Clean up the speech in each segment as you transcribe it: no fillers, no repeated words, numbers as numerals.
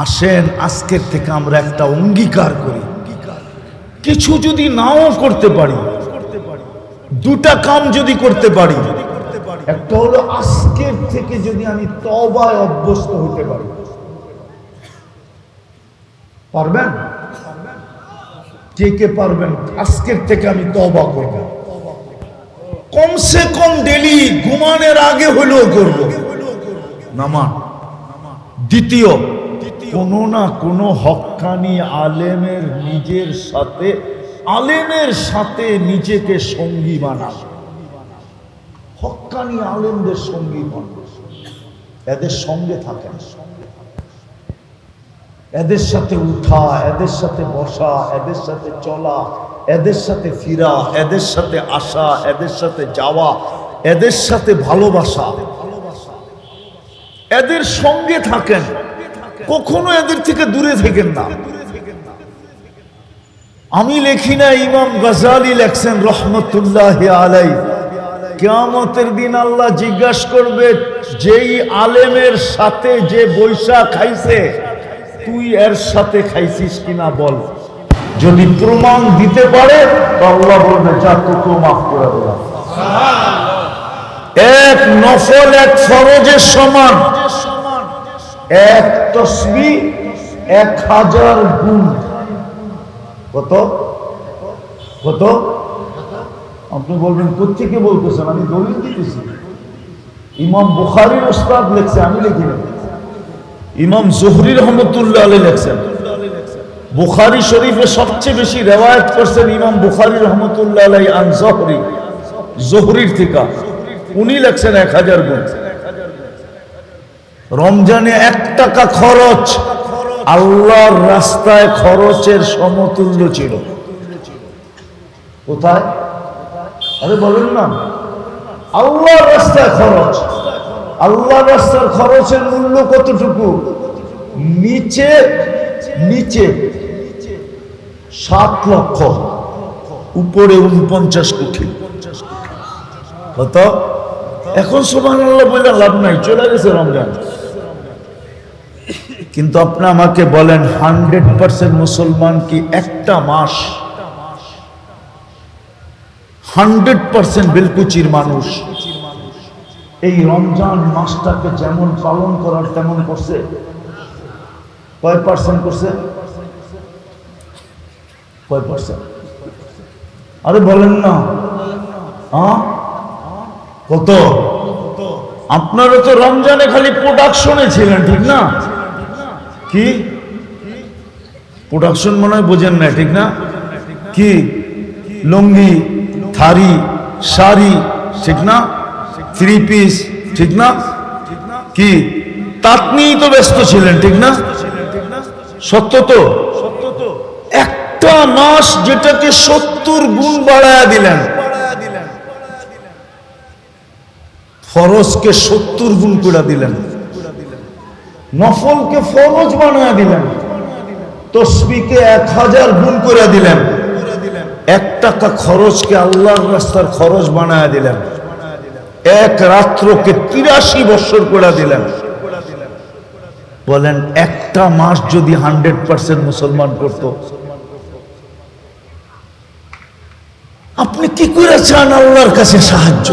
আসেন আজকের থেকে আমরা একটা অঙ্গীকার করি, কিছু যদি নাও করতে পারি, দুটা কাম যদি করতে পারি, একটা হলো আজকের থেকে যদি আমি তওবায় অভ্যস্ত হতে পারি। পারবেন? কে কে পারবেন? আজকের থেকে আমি তওবা করব, কমসে কম ডেলি ঘুমানোর আগে হলেও করব নামাজ। দ্বিতীয়, কোনো না কোনো হক্কানি আলেমের সাথে নিজেকে সঙ্গী বানান। হক্কানি আলেমদের সঙ্গী বানান, এদের সঙ্গে থাকেন, এদের সাথে উঠা, এদের সাথে বসা, এদের সাথে চলা, এদের সাথে ফিরা, এদের সাথে আসা, এদের সাথে যাওয়া, এদের সাথে ভালোবাসা, এদের সঙ্গে থাকেন, কখনো এদের থেকে দূরে থাকেন না। আমি লেখি না, ইমাম গাজালি লেখছেন রহমতুল্লাহি আলাইহি, কিয়ামতের দিন আল্লাহ জিজ্ঞাসা করবে, যেই আলেমের সাথে যে বৈশা খাইছে তুই এর সাথে খাইছিস কিনা বল। যদি প্রমাণ দিতে পারে তো আল্লাহ বলবে, যা তোকে মাফ করে দিলাম। এক নফল এক ফরজের সমান, এক তসবিহ 1000 গুণ। কত কত? আপনি বলবেন কোত্থেকে বলতেছেন? আমি দলিল দিতেছি। ইমাম বুখারীর উস্তাদ লেখছে, আমি লিখি না। ইমাম জোহরি রহমতুল্লাহ আলাইহি লেখছেন, বুখারী শরীফে সবচেয়ে বেশি রিওয়ায়াত করছেন ইমাম বুখারী রহমতুল্লাহ আলাইহি আন জোহরি, জোহরির থেকে। উনি লেখছেন 1000 গুণ। রমজানে 1 টাকা খরচ আল্লাহর রাস্তায় খরচের সমতুল্য ছিল। কোথায়? আরে বলেন না, আল্লাহর রাস্তায় খরচ। আল্লাহর রাস্তার খরচের মূল্য কতটুকু? নিচে 7 লক্ষ, উপরে 49 কোটি। কত? এখন সুবহানাল্লাহ বলে লাভ নাই, চলে গেছে রমজান। কিন্তু আপনি আমাকে বলেন, 100% মুসলমান কি একটা মাস 100% বেলকুচির মানুষ এই রমজান মাসটাকে যেমন পালন করার তেমন করছে? কয় পার্সেন্ট করছে? কয় পার্সেন্ট? আরে বলেন না, কত? আপনারা তো রমজানে খালি প্রোডাকশনে ছিলেন, ঠিক না? কি প্রোডাকশন মনে হয় বোঝেন না, ঠিক না? কি লুঙ্গি, থারি, শাড়ি, ঠিক না? 3 পিস, ঠিক না? কি তাত নিয়েই তো ব্যস্ত ছিলেন, ঠিক না? সত্য তো? একটা মাস যেটাকে 70 গুণ বাড়ায়া দিলেন, ফরজকে 70 গুণ করে দিলেন, নফলকে ফরজ বানায়া দিলেন, তসবিহকে 1000 গুণ করে দিলেন, 1 টাকা খরচকে আল্লাহর রাস্তার খরচ বানায়া দিলেন, এক রাত্রকে 83 বছর করে দিলেন। বলেন, একটা মাস যদি 100% মুসলমান করত, আপনি কি করে চান আল্লাহর কাছে সাহায্য?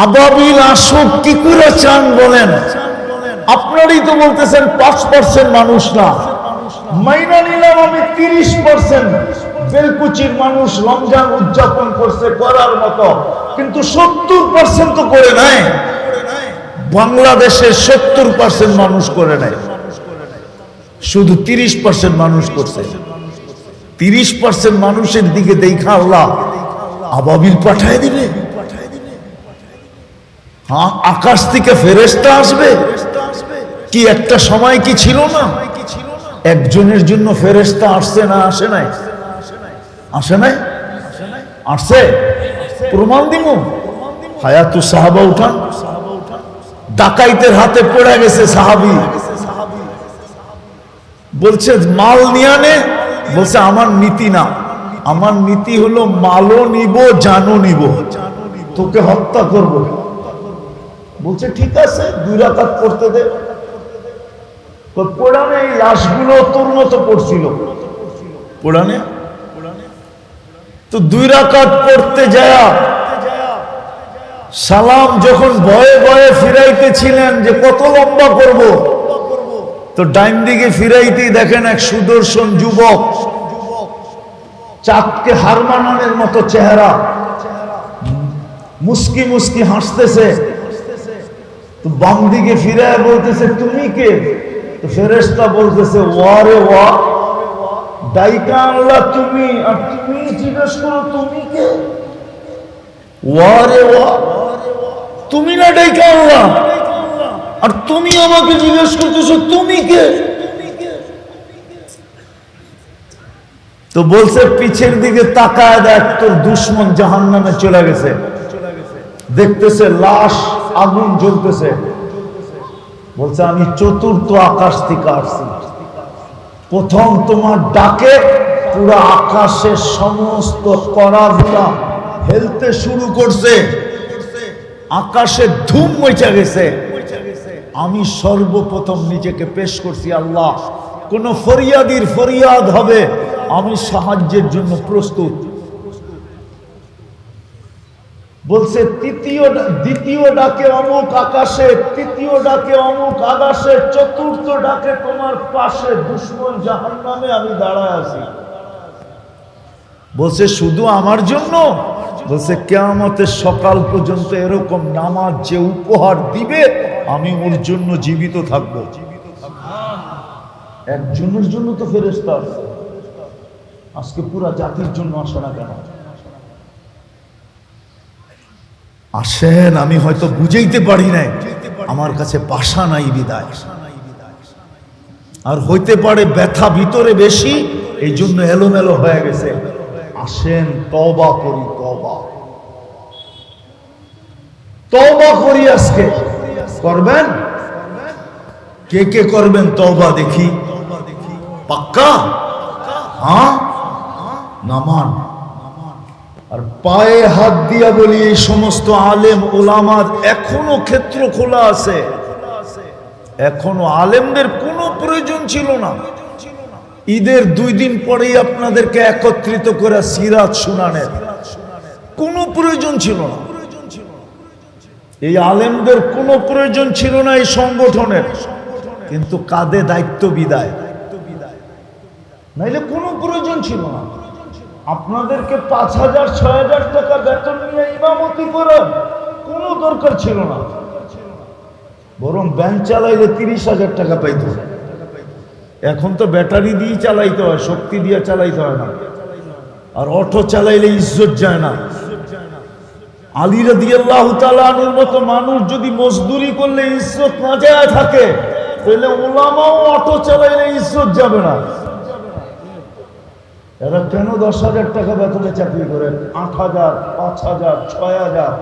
আবাবিল আসুক, কি করে চান বলেন? আপনারই তো বলতেছেন 5% মানুষ না, মাইনা নিলাম আমি 30% বেলকুচির মানুষ রমজান উদযাপন করছে করার মতো, কিন্তু 70% তো করে নাই। বাংলাদেশের 70% মানুষ করে নাই, শুধু 30% মানুষ করছে। 30% মানুষের দিকে দেখা আল্লাহ আবাবিল পাঠায় দিবে। হ্যাঁ, আকাশ থেকে ফেরেশতা আসবে। কি একটা সময় কি ছিল না? একজনের জন্য ফেরেশতা আসছে না? আসে নাই? আসে নাই? আসছে। প্রমাণ দিব। হায়াতু সাহাবা উঠান, ডাকাইতের হাতে পড়ে গেছে সাহাবী, বলছে মাল নিয়ে আনে, বলছে আমার নীতি না, আমার নীতি হলো মালও নিব জানও নিব, তোকে হত্যা করব। বলছে ঠিক আছে, 2 রাকাত পড়তে দে। কোরআনে এই লাশগুলো তোর মতো পড়ছিল কোরআনে। তো 2 রাকাত পড়তে যায় সালাম যখন ভয়ে ভয়ে ফিরাইতেছিলেন যে কত লম্বা করব, তো ডাইন দিকে ফিরাইতেই দেখেন এক সুদর্শন যুবক, চাঁদকে হার মানানোর মতো চেহারা, মুস্কি মুস্কি হাসতেছে। তো বাম দিকে ফিরায় বলতেছে তুমি কে? তো ফেরেশতা বলতেছে ওয়া রে ওয়া, ডাইকা আল্লাহ তুমি, আর তুমি জিজ্ঞেস করো তুমি কে? ওয়া রে ওয়া, তুমি না ডাইকা আল্লাহ, আর তুমি আমাকে জিজ্ঞেস করতেছো তুমি কে? তো বলছে পিছের দিকে তাকায় দেখ, তোর দুশ্মন জাহান্নামে চলে গেছে। দেখতেছে লাশ আগুন জ্বলতেছে। বলছে আমি 4th আকাশ থেকে আসছি। প্রথম তোমার ডাকে পুরো আকাশের সমস্ত কণাগুলা হেলতে শুরু করছে, আকাশে ধুম মচে গেছে। আমি সর্বপ্রথম নিজেকে পেশ করছি, আল্লাহ কোন ফরিয়াদির ফরিয়াদ হবে, আমি সাহায্যের জন্য প্রস্তুত। বলছে দ্বিতীয় ডাকে অমুক আকাশে, তৃতীয় ডাকে অমুক আকাশে, 4th ডাকে তোমার পাশে দুশ্মন জাহান্নামে আমি দাঁড়ায় আছি। বলছে শুধু আমার জন্য? বলছে কিয়ামতের সকাল পর্যন্ত এরকম নামাজ যে উপহার দিবে আমি ওর জন্য জীবিত থাকব। একজনের জন্য তো ফেরেশতা আছে, আজকে পুরা জাতির জন্য আসে না কেন? আসেন, আমি হয়তো বুঝাইতে পারি নাই, আমার কাছে ভাষা নাই বিদায়, আর হইতে পারে ব্যথা ভিতরে বেশি, এই জন্য এলোমেলো হয়ে গেছে। আসেন তওবা করি, তওবা করি। আজকে করবেন? কে কে করবেন তওবা দেখি? পাক্কা? হ্যাঁ, নামান। আর পায়ে হাত দিয়া বলি, এই সমস্ত আলেম ওলামার এখনো ক্ষেত্র খোলা আছে। এখনো আলেমদের কোনো প্রয়োজন ছিল না ঈদের 2 দিন পরেই আপনাদেরকে একত্রিত করে সিরাত শুনানের কোনো প্রয়োজন ছিল না। এই আলেমদের কোনো প্রয়োজন ছিল না এই সংগঠনের, কিন্তু কাঁধে দায়িত্ব বিদায়, নাইলে কোনো প্রয়োজন ছিল না। আপনাদেরকে 5,000-6,000 টাকা বেতন নিয়ে ইমামতি করার কোনো দরকার ছিল না, বরং ব্যাংক চালাইলে 30,000 টাকা পাইত। এখন তো ব্যাটারি দিয়ে চালাইতে হয়, শক্তি দিয়ে চালাইতে হয় না। আর অটো চালাইলে ইজ্জত যায় না। আলী রাদিয়াল্লাহু তাআলা আনহুর মতো মানুষ যদি মজদুরি করলে ইজ্জত না যায় থাকে, তাহলে উলামাও অটো চালাইলে ইজ্জত যাবে না। এরা কেন 10,000 টাকা বেতনে চাকরি করেন? 8,000, 5,000, 6,000।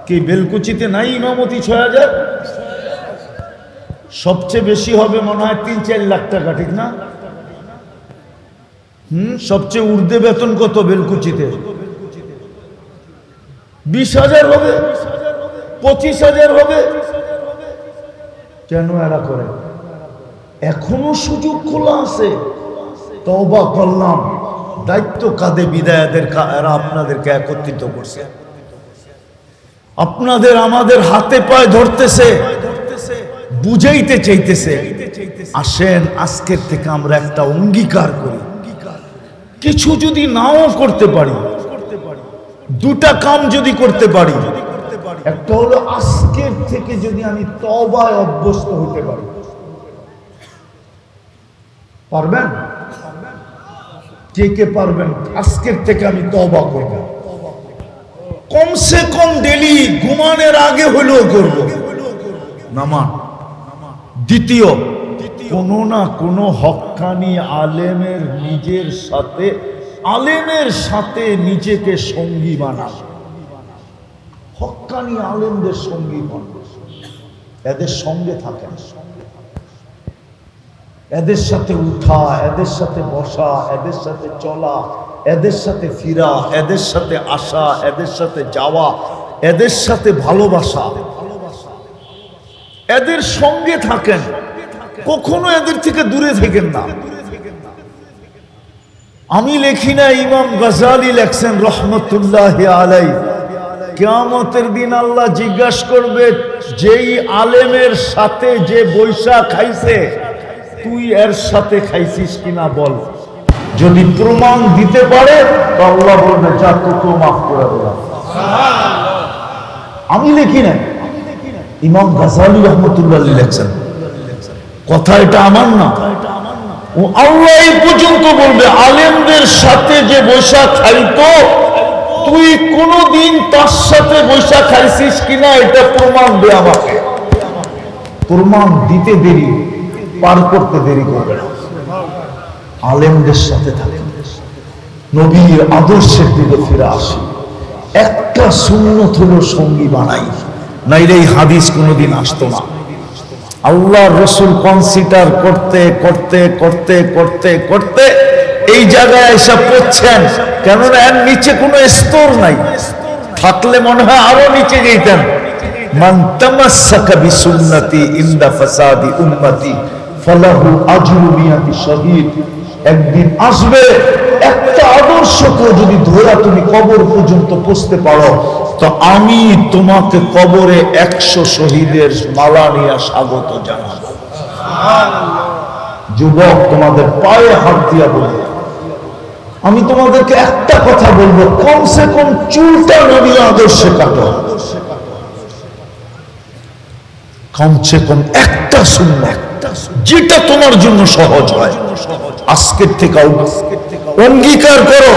কি বেলকুচিতে নাই ইমামতি 6,000? সবচেয়ে বেশি হবে মনে হয় 3-4 লাখ টাকা, ঠিক না? সবচেয়ে ঊর্ধ্বে বেতন কত বেলকুচিতে? 20,000 হবে, 25,000 হবে। কেন এরা করে? এখনো সুযোগ খোলা আছে। তওবা করলাম, দায়িত্ব কাঁধে বিদায়াদের, এরা আপনাদেরকে একত্রিত করছে, আপনাদের আমাদের হাতে পায়ে ধরতেছে, বুঝাইতে চাইতেছে। আসেন আজকের থেকে আমরা একটা অঙ্গীকার করি, কিছু যদি নাও করতে পারি, 2টা কাম যদি করতে পারি। একটা হলো আজকের থেকে যদি আমি তওবায় অভ্যস্ত হতে পারি। পারবেন? কে কে পারবেন? আজকের থেকে আমি তওবা করব, কমসে কম ডেলি ঘুমানোর আগে হলেও করব নামাজ। দ্বিতীয়, কোনো না কোনো হক্কানি আলেমের সাথে নিজেকে সঙ্গী বানান। হক্কানি আলেমদের সঙ্গী বানান, এদের সঙ্গে থাকেন, এদের সাথে উঠা, এদের সাথে বসা, এদের সাথে চলা, এদের সাথে ফিরা, এদের সাথে আসা, এদের সাথে যাওয়া, এদের সাথে ভালোবাসা, এদের সঙ্গে থাকেন। কখনো এদের থেকে দূরে থাকেন না। আমি লেখি না, ইমাম গাজালি লেখছেন রহমতুল্লাহ আলাই, কিয়ামতের দিন আল্লাহ জিজ্ঞাসা করবে, যেই আলেমের সাথে যে বৈশা খাইছে তুই এর সাথে খাইছিস কিনা বল। যদি প্রমাণ দিতে পারে তো আল্লাহ বলবে যা, তোকে মাফ করে দিলাম। আমি লিখি না, ইমাম গাজালি রহমতুল্লাহ লেখছেন। কথা এটা আমার না, ও আল্লাহ এই পর্যন্ত বলবে, আলেমদের সাথে যে বৈশা খাইতো তুই কোনদিন তার সাথে বৈশা খাইছিস কিনা এটা প্রমাণ দে আমাকে। প্রমাণ দিতে দেরি, পার করতে দেরি করবে না। আলেমদের সাথে থাকে, নবীর আদর্শের দিকে ফিরে আসি, একটা সুন্নত হলো সঙ্গী বানাই, নাইলে এই হাদিস কোনোদিন আসতো না। আল্লাহ রসুল কনসিডার করতে করতে করতে করতে করতে এই জায়গায় এসে পড়ছেন, কেননা এর নিচে কোনো স্তর নাই, থাকলে মনে হয় আরো নিচে যেতেন। মান তামাসসাকা বিসুন্নতি ইনদা ফাসাদি উম্মতি ফালাহু আজরু মিয়াতি শাহীদ। একদিন আসবে, একটা আদর্শকে যদি ধরে তুমি কবর পর্যন্ত পৌঁছতে পারো তো আমি তোমাকে কবরে 100 শহীদের মালা নিয়ে স্বাগত জানাবো। যুবক, তোমাদের পায়ে হাত দিয়া বলি, আমি তোমাদেরকে একটা কথা বলবো, কমসে কম চুলটা নবী আদর্শে কাটো, কমসে কম একটা সুন্নাত যেটা তোমার জন্য সহজ হয়, আজকের থেকে অঙ্গীকার করো।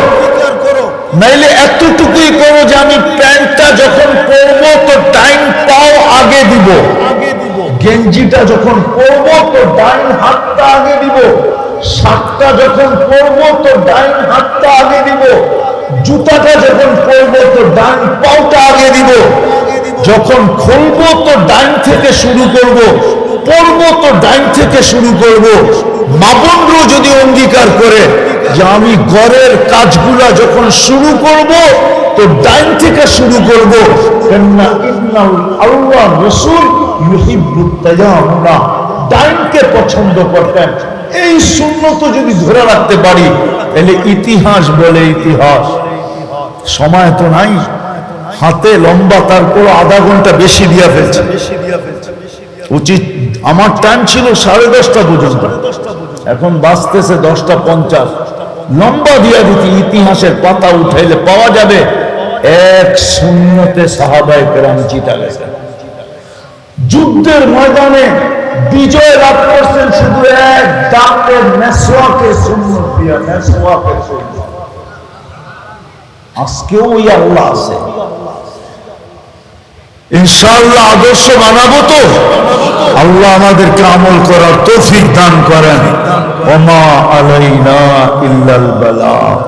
নাইলে এতটুকুই করো যে আমি প্যান্টটা যখন পরবো তো ডাইন পাও আগে দিব, গেঞ্জিটা যখন পরবো তো ডাইন হাতটা আগে দিব, শার্টটা যখন পরবো তো ডাইন হাতটা আগে দিব, জুতাটা যখন পরবো তো ডাইন পাওটা আগে দিব, যখন খুলবো তো ডাইন থেকে শুরু করব, পরবো তো ডাইন থেকে শুরু করব। মা-বোনরাও যদি অঙ্গীকার করে যে আমি ঘরের কাজগুলা যখন শুরু করব তো ডাইন থেকে শুরু করব, কেননা ইন্নাল আল্লাহ রাসূল ইউহিব্বুত তায়াম্মুনা, ডাইনকে পছন্দ করতেন। এই সুন্নত যদি ধরে রাখতে পারি তাহলে ইতিহাস বলে ইতিহাস। সময় তো নাই হাতে, লম্বা, তারপর আধা ঘন্টা বেশি দিয়া ফেলছে। উচিত আমার টাইম ছিল 10:30 পর্যন্ত, এখন বাজতেছে 10:50। লম্বা দিয়া দিতে, ইতিহাসের পাতা উঠাইলে পাওয়া যাবে এক সুন্নতে সাহাবায়ে কেরাম জিতা গেছে। যুদ্ধের ময়দানে বিজয় লাভ করছেন শুধু এক দাঁতের মেসওয়াকের সুন্নত দিয়া, মেসওয়াকের সুন্নত। আজকেও ওই আল্লাহ আছে, ইনশাআল্লাহ আদর্শ বানাবো তো। আল্লাহ আমাদেরকে আমল করার তৌফিক দান করেন। ওমা আলাইনা ইল্লাল বালাগ।